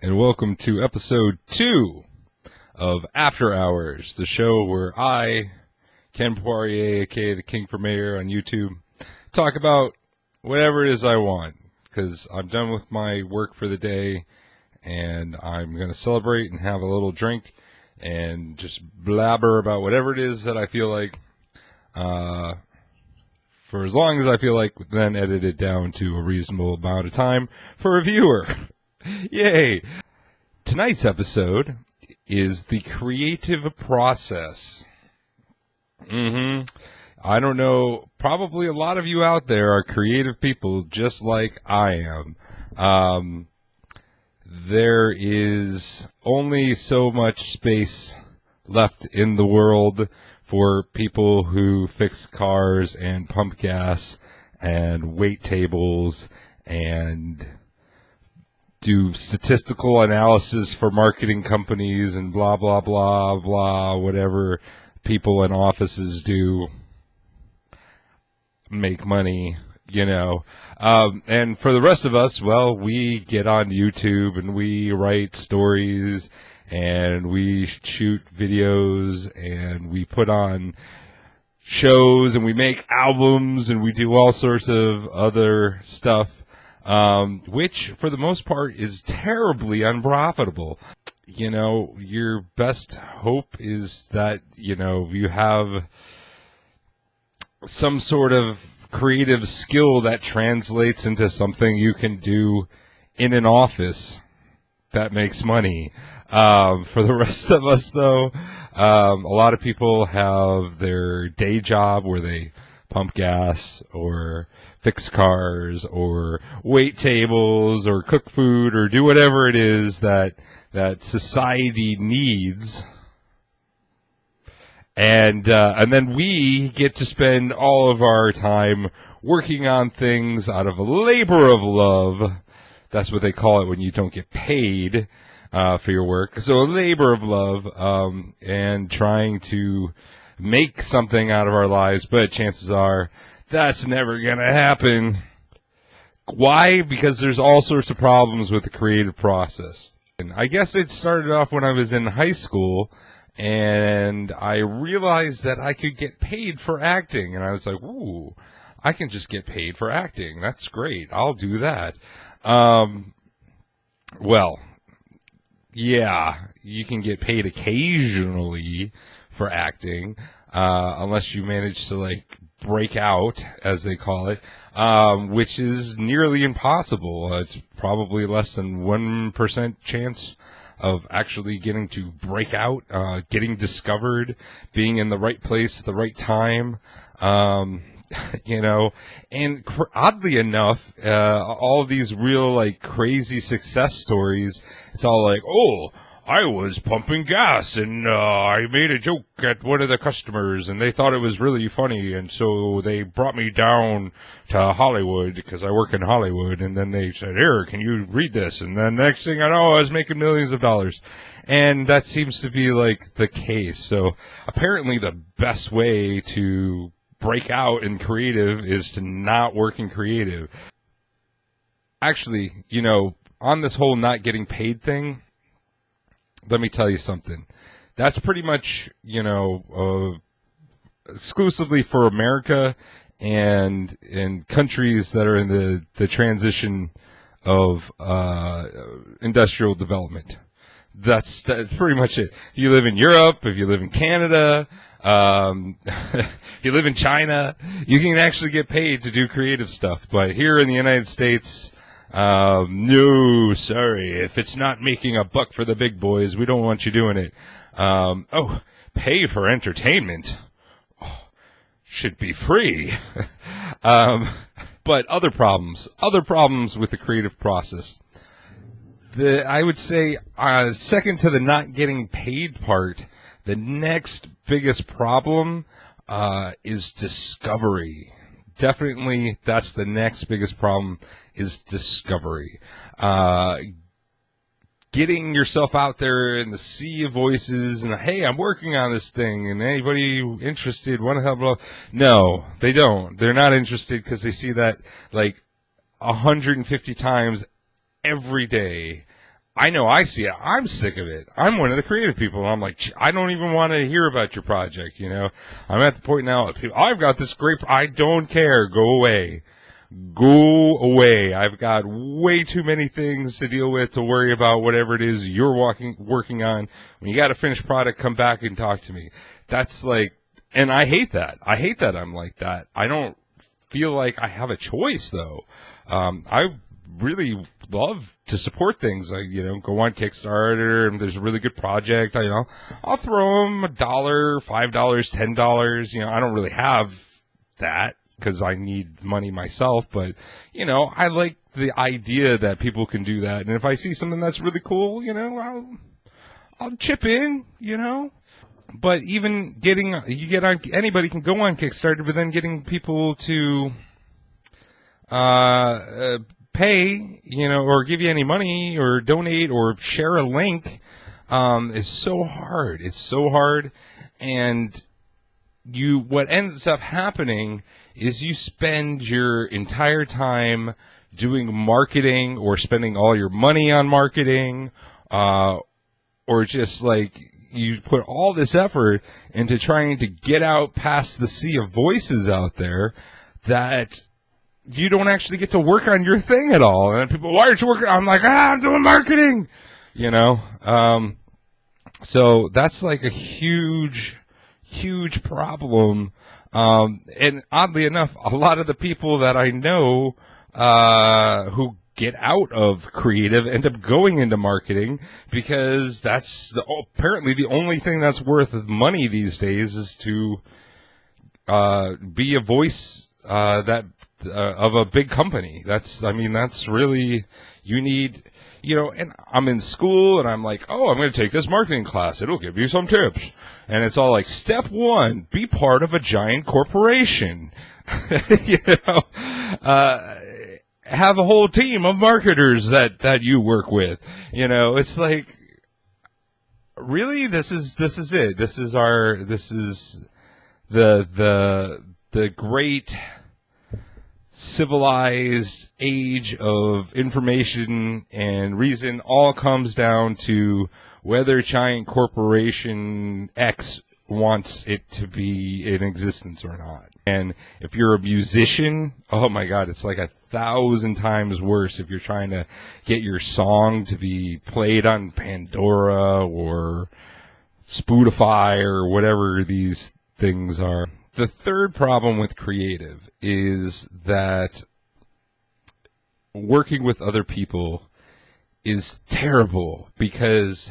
and welcome to episode 2 of After Hours, the show where I, Ken Poirier, aka the King for Mayor on YouTube, talk about whatever it is I want, because I'm done with my work for the day, and I'm going to celebrate and have a little drink, and just blabber about whatever it is that I feel like, for as long as I feel like, then edit it down to a reasonable amount of time for a viewer. Yay! Tonight's episode is the creative process. I don't know, probably a lot of you out there are creative people just like I am. There is only so much space left in the world for people who fix cars and pump gas and wait tables and do statistical analysis for marketing companies and blah, blah, blah, blah, whatever people in offices do, make money, you know. And for the rest of us, well, we get on YouTube and we write stories and we shoot videos and we put on shows and we make albums and we do all sorts of other stuff, which for the most part is terribly unprofitable. You know, your best hope is that, you know, you have some sort of creative skill that translates into something you can do in an office that makes money. For the rest of us, though, a lot of people have their day job where they pump gas or fix cars or wait tables or cook food or do whatever it is that society needs. And then we get to spend all of our time working on things out of a labor of love. That's what they call it when you don't get paid for your work. So a labor of love, and trying to make something out of our lives, but chances are that's never going to happen. Why? Because there's all sorts of problems with the creative process. And I guess it started off when I was in high school, and I realized that I could get paid for acting, and I was like, ooh, I can just get paid for acting. That's great. I'll do that. Well, yeah, you can get paid occasionally for acting, unless you manage to, like, break out, as they call it, which is nearly impossible. It's probably less than 1% chance of actually getting to break out, getting discovered, being in the right place at the right time. You know, and oddly enough, all these real, like, crazy success stories, it's all like, oh, I was pumping gas and I made a joke at one of the customers and they thought it was really funny, and so they brought me down to Hollywood because I work in Hollywood, and then they said, here, can you read this? And then next thing I know, I was making millions of dollars. And that seems to be, like, the case. So apparently the best way to break out in creative is to not work in creative. Actually, you know, on this whole not getting paid thing, let me tell you something. That's pretty much, you know, exclusively for America and in countries that are in the transition of industrial development. That's pretty much it. If you live in Europe, if you live in Canada, you live in China, you can actually get paid to do creative stuff. But here in the United States, no, sorry. If it's not making a buck for the big boys, we don't want you doing it. Oh, pay for entertainment. Oh, should be free. But other problems with the creative process. I would say, second to the not getting paid part, the next biggest problem, is discovery. Definitely, that's the next biggest problem, is discovery. Getting yourself out there in the sea of voices and, hey, I'm working on this thing, and anybody interested, want to help? Blah. No, they don't. They're not interested because they see that, like, 150 times every day I know I see it. I'm sick of it. I'm one of the creative people. And I'm like, I don't even want to hear about your project. I'm at the point now that people, I've got this great, I don't care. Go away. Go away. I've got way too many things to deal with to worry about whatever it is you're working on. When you got a finished product, come back and talk to me. That's like, and I hate that. I hate that I'm like that. I don't feel like I have a choice though. I really love to support things. Go on Kickstarter, and there's a really good project. I'll throw them $1, $5, $10. I don't really have that because I need money myself, but I like the idea that people can do that. And if I see something that's really cool, I'll chip in. But even anybody can go on Kickstarter, but then getting people to pay, or give you any money or donate or share a link, is so hard. It's so hard. And what ends up happening is you spend your entire time doing marketing or spending all your money on marketing, or just like you put all this effort into trying to get out past the sea of voices out there that you don't actually get to work on your thing at all. And people, why aren't you working? I'm like, I'm doing marketing, so that's like a huge problem. And oddly enough, a lot of the people that I know, who get out of creative end up going into marketing, because that's apparently the only thing that's worth money these days is to, be a voice, of a big company. That's really, you need, and I'm in school and I'm like, I'm going to take this marketing class. It'll give you some tips. And it's all like, step 1, be part of a giant corporation. Have a whole team of marketers that you work with. It's like, really, this is it. This is the great civilized age of information and reason. All comes down to whether giant corporation X wants it to be in existence or not. And if you're a musician, oh my God, it's like 1,000 times worse if you're trying to get your song to be played on Pandora or Spotify or whatever these things are. The third problem with creative is that working with other people is terrible, because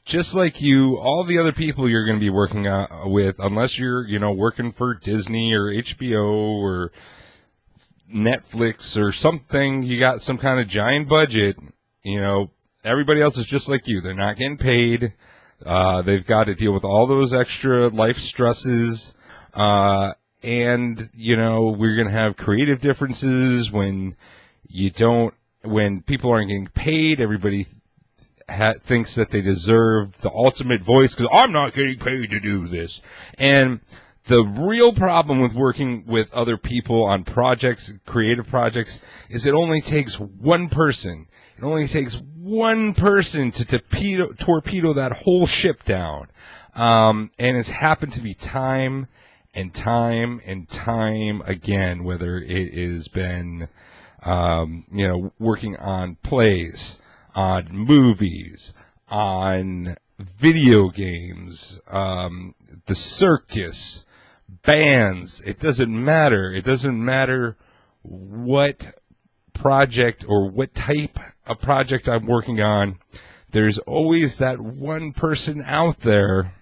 just like you, all the other people you're going to be working with, unless you're, working for Disney or HBO or Netflix or something, you got some kind of giant budget, everybody else is just like you. They're not getting paid. They've got to deal with all those extra life stresses. And, we're going to have creative differences when people aren't getting paid. Everybody thinks that they deserve the ultimate voice because I'm not getting paid to do this. And the real problem with working with other people on projects, creative projects, is it only takes one person. It only takes one person to torpedo that whole ship down. And it's happened to be time and time and time again, whether it has been, working on plays, on movies, on video games, the circus, bands. It doesn't matter. It doesn't matter what project or what type of project I'm working on. There's always that one person out there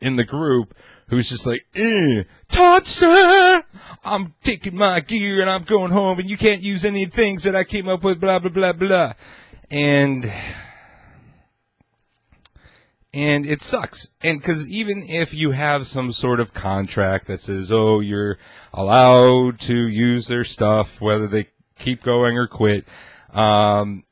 in the group who's just like, Toddster, I'm taking my gear and I'm going home and you can't use any things that I came up with, blah, blah, blah, blah. And it sucks. And because even if you have some sort of contract that says, you're allowed to use their stuff, whether they keep going or quit, one,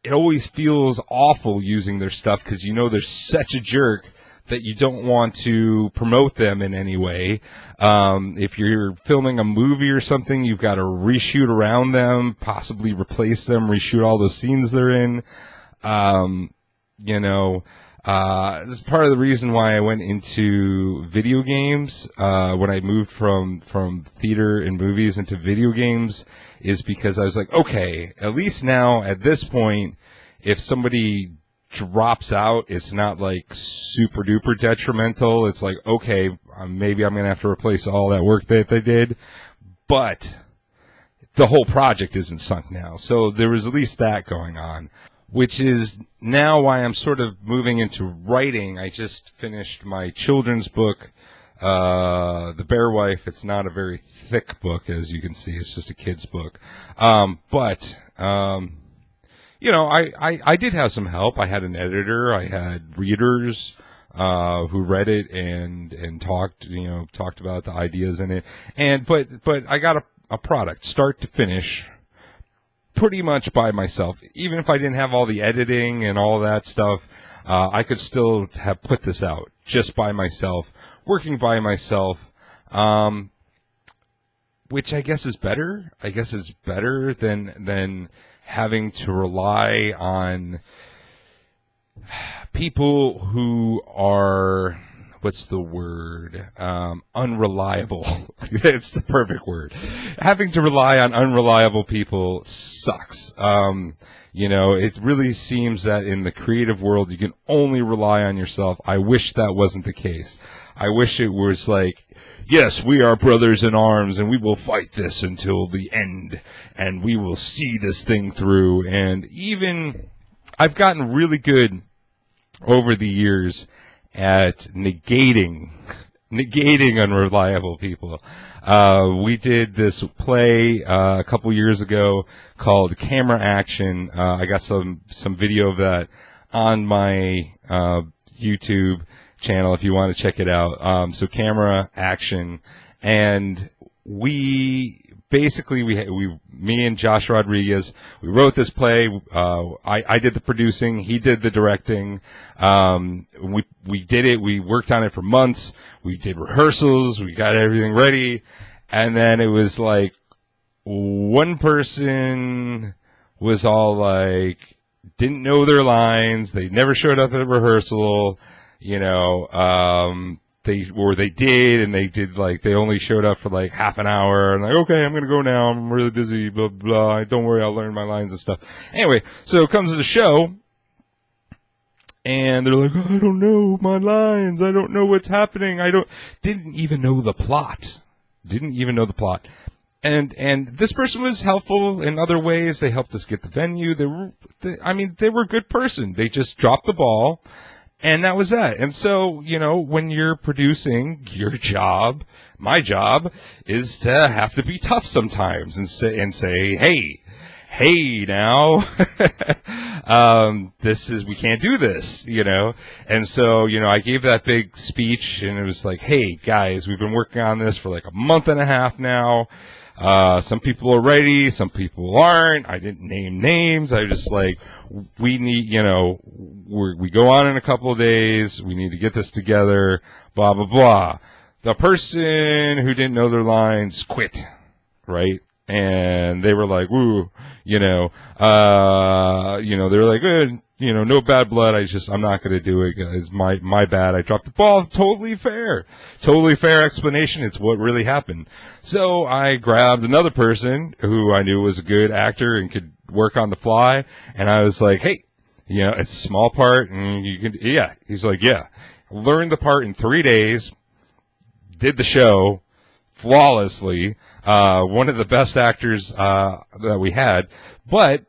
it always feels awful using their stuff because there's such a jerk that you don't want to promote them in any way. If you're filming a movie or something, you've got to reshoot around them, possibly replace them, reshoot all those scenes they're in. This is part of the reason why I went into video games, when I moved from theater and movies into video games, is because I was like, okay, at least now at this point, if somebody drops out, it's not like super duper detrimental. It's like, okay, maybe I'm going to have to replace all that work that they did, but the whole project isn't sunk now. So there was at least that going on, which is now why I'm sort of moving into writing. I just finished my children's book, The Bear Wife. It's not a very thick book, as you can see. It's just a kid's book. I did have some help. I had an editor. I had readers who read it and talked about the ideas in it. But I got a product, start to finish, pretty much by myself. Even if I didn't have all the editing and all that stuff, I could still have put this out just by myself, working by myself, which I guess is better. I guess is better than having to rely on people who are, what's the word? Unreliable. It's the perfect word. Having to rely on unreliable people sucks. It really seems that in the creative world, you can only rely on yourself. I wish that wasn't the case. I wish it was like, yes, we are brothers in arms, and we will fight this until the end, and we will see this thing through. And even I've gotten really good over the years at negating unreliable people. We did this play a couple years ago called Camera Action. I got some video of that on my YouTube channel if you want to check it out. So Camera Action, and we basically me and Josh Rodriguez, we wrote this play. I did the producing, he did the directing. We did it. We worked on it for months. We did rehearsals. We got everything ready, and then it was like one person was all like, didn't know their lines. They never showed up at rehearsal. They did, and they did, like, they only showed up for like half an hour, and like, okay, I'm gonna go now, I'm really busy, blah, blah, don't worry, I'll learn my lines and stuff. Anyway, so it comes to the show, and they're like, oh, I don't know my lines, I don't know what's happening, didn't even know the plot. And this person was helpful in other ways. They helped us get the venue. They were a good person. They just dropped the ball. And that was that. And so, when you're producing, your job, my job, is to have to be tough sometimes and say, hey now, we can't do this, And so, I gave that big speech, and it was like, hey guys, we've been working on this for like a month and a half now. Some people are ready, some people aren't. I didn't name names. I was just like, we need, we go on in a couple of days. We need to get this together, blah, blah, blah. The person who didn't know their lines quit, right? And they were like, woo, they were like, no bad blood. I'm not going to do it, guys. My bad. I dropped the ball. Totally fair explanation. It's what really happened. So I grabbed another person who I knew was a good actor and could work on the fly. And I was like, hey, it's a small part, and you can, yeah. He's like, yeah. Learned the part in 3 days, did the show flawlessly. One of the best actors, that we had. But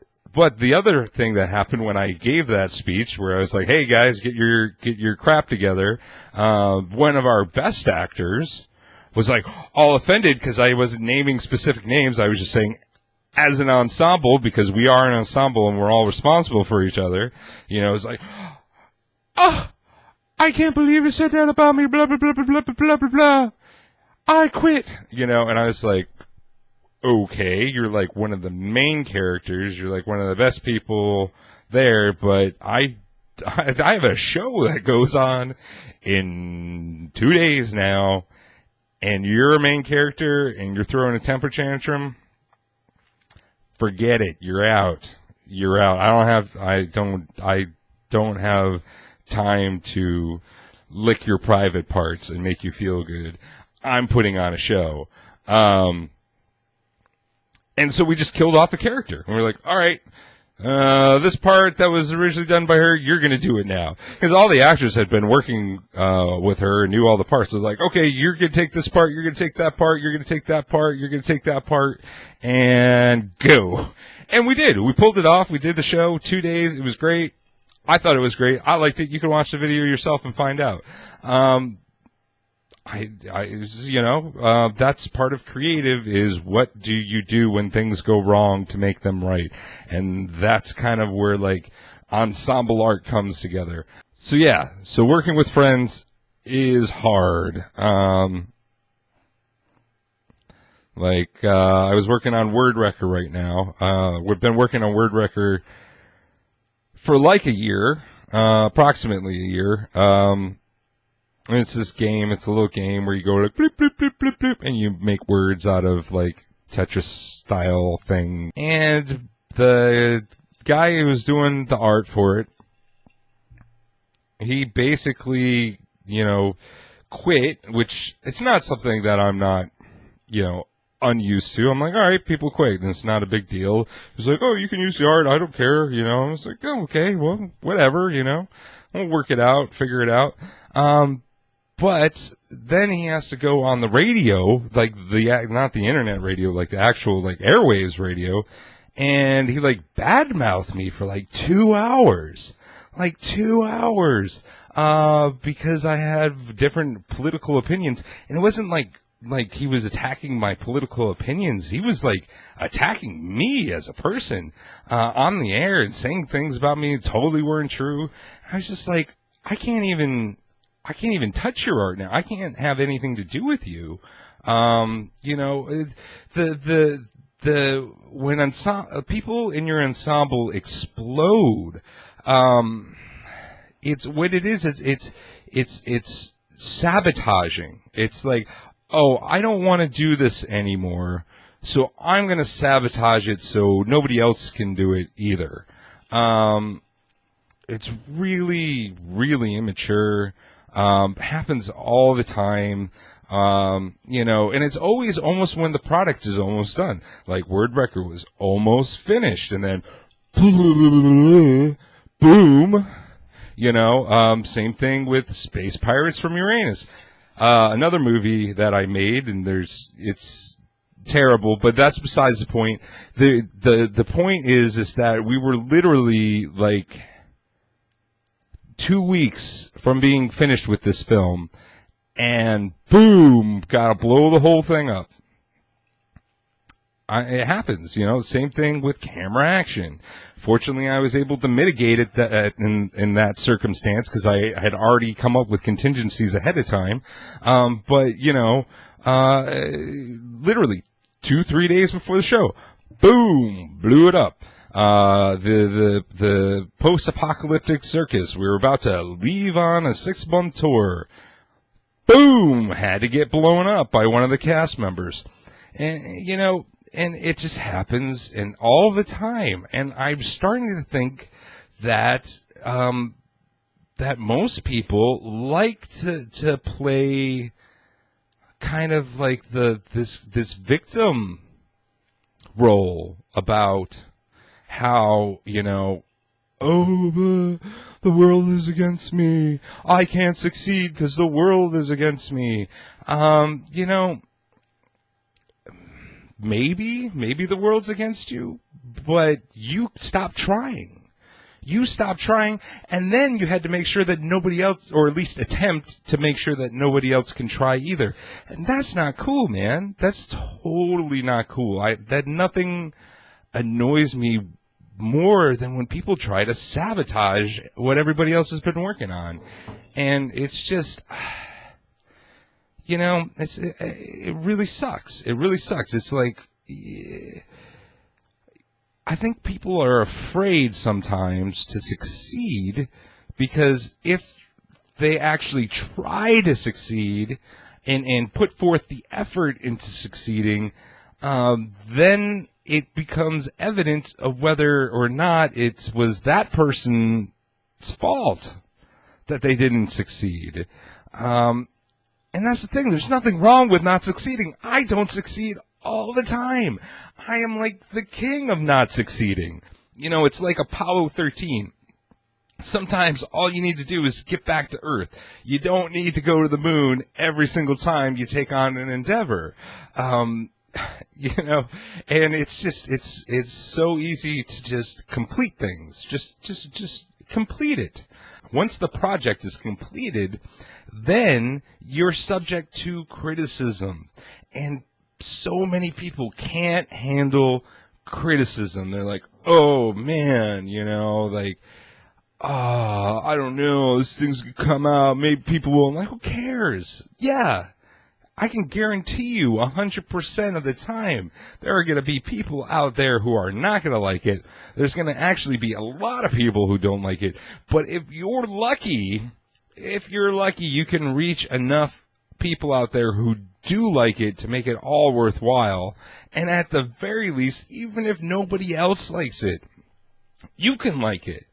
the other thing that happened when I gave that speech, where I was like, hey guys, get your crap together. One of our best actors was like all offended because I wasn't naming specific names. I was just saying, as an ensemble, because we are an ensemble and we're all responsible for each other, it's like, oh, I can't believe you said that about me, blah, blah, blah, blah, blah, blah, blah, blah. I quit, and I was like, okay, you're like one of the main characters, you're like one of the best people there, but I I have a show that goes on in 2 days now, and you're a main character and you're throwing a temper tantrum, forget it. You're out. You're out. I don't have time to lick your private parts and make you feel good. I'm putting on a show. And so we just killed off the character. And we're like, all right, this part that was originally done by her, you're going to do it now. Because all the actors had been working with her and knew all the parts. It was like, okay, you're going to take this part, you're going to take that part, you're going to take that part, you're going to take that part, and go. And we did. We pulled it off. We did the show 2 days. It was great. I thought it was great. I liked it. You can watch the video yourself and find out. That's part of creative is what do you do when things go wrong to make them right? And that's kind of where like ensemble art comes together. So yeah, so working with friends is hard. I was working on WordWrecker right now. We've been working on WordWrecker for like a year, approximately a year. It's this game. It's a little game where you go like bloop, bloop, bloop, bloop, bloop, and you make words out of like Tetris style thing. And the guy who was doing the art for it, he basically, quit, which it's not something that I'm not, unused to. I'm like, all right, people quit, and it's not a big deal. He's like, oh, you can use the art. I don't care, I was like, oh, okay, well, whatever, I'll work it out, figure it out. But then he has to go on the radio, like not the internet radio, like the actual like airwaves radio, and he like badmouthed me for like 2 hours, because I had different political opinions, and it wasn't like he was attacking my political opinions. He was like attacking me as a person on the air and saying things about me that totally weren't true. I was just like, I can't even touch your art now. I can't have anything to do with you. When people in your ensemble explode, it's what it is. It's sabotaging. It's like, oh, I don't want to do this anymore, so I'm going to sabotage it so nobody else can do it either. It's really, really immature. Happens all the time, and it's always almost when the product is almost done. Like WordWrecker was almost finished, and then boom, same thing with Space Pirates from Uranus, another movie that I made, and it's terrible, but that's besides the point. The point is that we were literally like 2 weeks from being finished with this film, and boom, gotta blow the whole thing up. It happens, same thing with camera action. Fortunately, I was able to mitigate it in that circumstance because I had already come up with contingencies ahead of time. Literally 2-3 days before the show, boom, blew it up. The post-apocalyptic circus. We were about to leave on a 6-month tour. Boom! Had to get blown up by one of the cast members. And, and it just happens and all the time. And I'm starting to think that, that most people like to play kind of like this victim role about how, the world is against me. I can't succeed because the world is against me. Maybe the world's against you, but you stop trying. You stopped trying, and then you had to make sure that nobody else, or at least attempt to make sure that nobody else can try either. And that's not cool, man. That's totally not cool. That nothing annoys me more than when people try to sabotage what everybody else has been working on. And it's just, it really sucks. It really sucks. It's like, I think people are afraid sometimes to succeed because if they actually try to succeed and put forth the effort into succeeding, then it becomes evident of whether or not it was that person's fault that they didn't succeed. And that's the thing. There's nothing wrong with not succeeding. I don't succeed all the time. I am like the king of not succeeding. You know, it's like Apollo 13. Sometimes all you need to do is get back to Earth. You don't need to go to the moon every single time you take on an endeavor. You know, and it's just, it's so easy to just complete things. Just complete it. Once the project is completed, then you're subject to criticism. And so many people can't handle criticism. They're like, oh man, you know, like, I don't know, this thing's gonna come out, maybe people will. I'm like, who cares? Yeah, I can guarantee you 100% of the time there are going to be people out there who are not going to like it. There's going to actually be a lot of people who don't like it. But if you're lucky, you can reach enough people out there who do like it to make it all worthwhile. And at the very least, even if nobody else likes it, you can like it.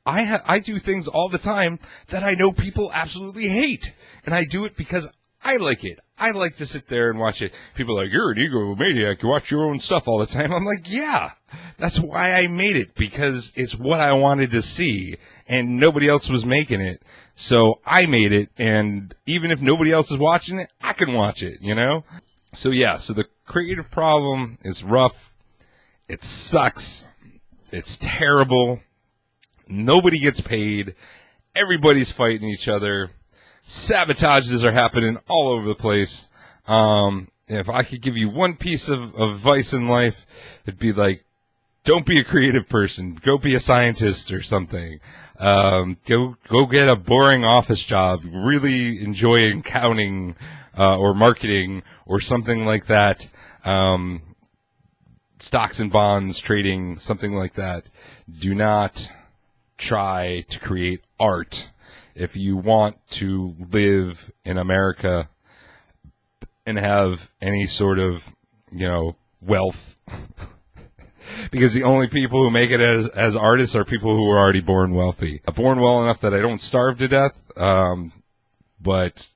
I do things all the time that I know people absolutely hate. And I do it because I like it. I like to sit there and watch it. People are like, you're an egomaniac. You watch your own stuff all the time. I'm like, yeah, that's why I made it, because it's what I wanted to see and nobody else was making it. So I made it. And even if nobody else is watching it, I can watch it, you know? So yeah, so the creative problem is rough. It sucks. It's terrible. Nobody gets paid. Everybody's fighting each other. Sabotages are happening all over the place. If I could give you one piece of advice in life, it'd be like, don't be a creative person. Go be a scientist or something. Go get a boring office job. Really enjoy accounting, or marketing or something like that. Stocks and bonds trading, something like that. Do not try to create art. If you want to live in America and have any sort of, you know, wealth, because the only people who make it as artists are people who are already born wealthy. Born well enough that I don't starve to death, but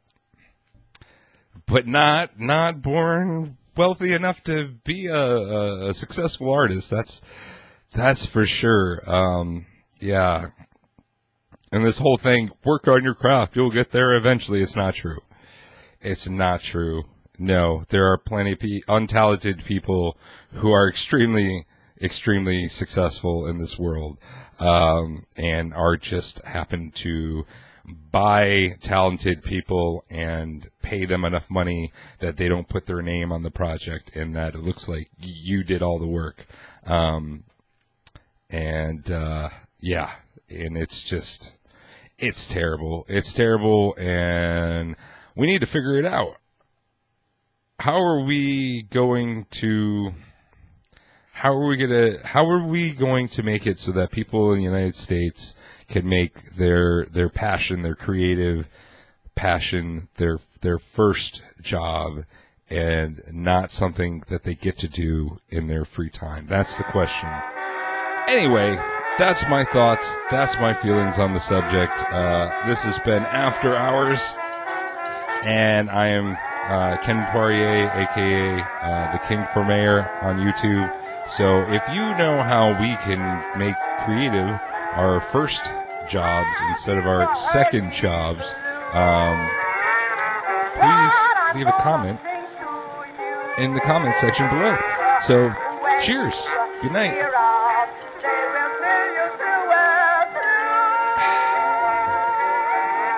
not born wealthy enough to be a successful artist. That's for sure. Yeah. And this whole thing, work on your craft, you'll get there eventually. It's not true. It's not true. No, there are plenty of untalented people who are extremely, extremely successful in this world, and are just happen to buy talented people and pay them enough money that they don't put their name on the project and that it looks like you did all the work. Yeah, and it's just, it's terrible. It's terrible, and we need to figure it out. How are we going to make it so that people in the United States can make their passion, their creative passion, their first job, and not something that they get to do in their free time? That's the question. Anyway, that's my thoughts. That's my feelings on the subject. This has been After Hours, and I am Ken Poirier, a.k.a. the King for Mayor on YouTube. So if you know how we can make creative our first jobs instead of our second jobs, please leave a comment in the comment section below. So cheers. Good night.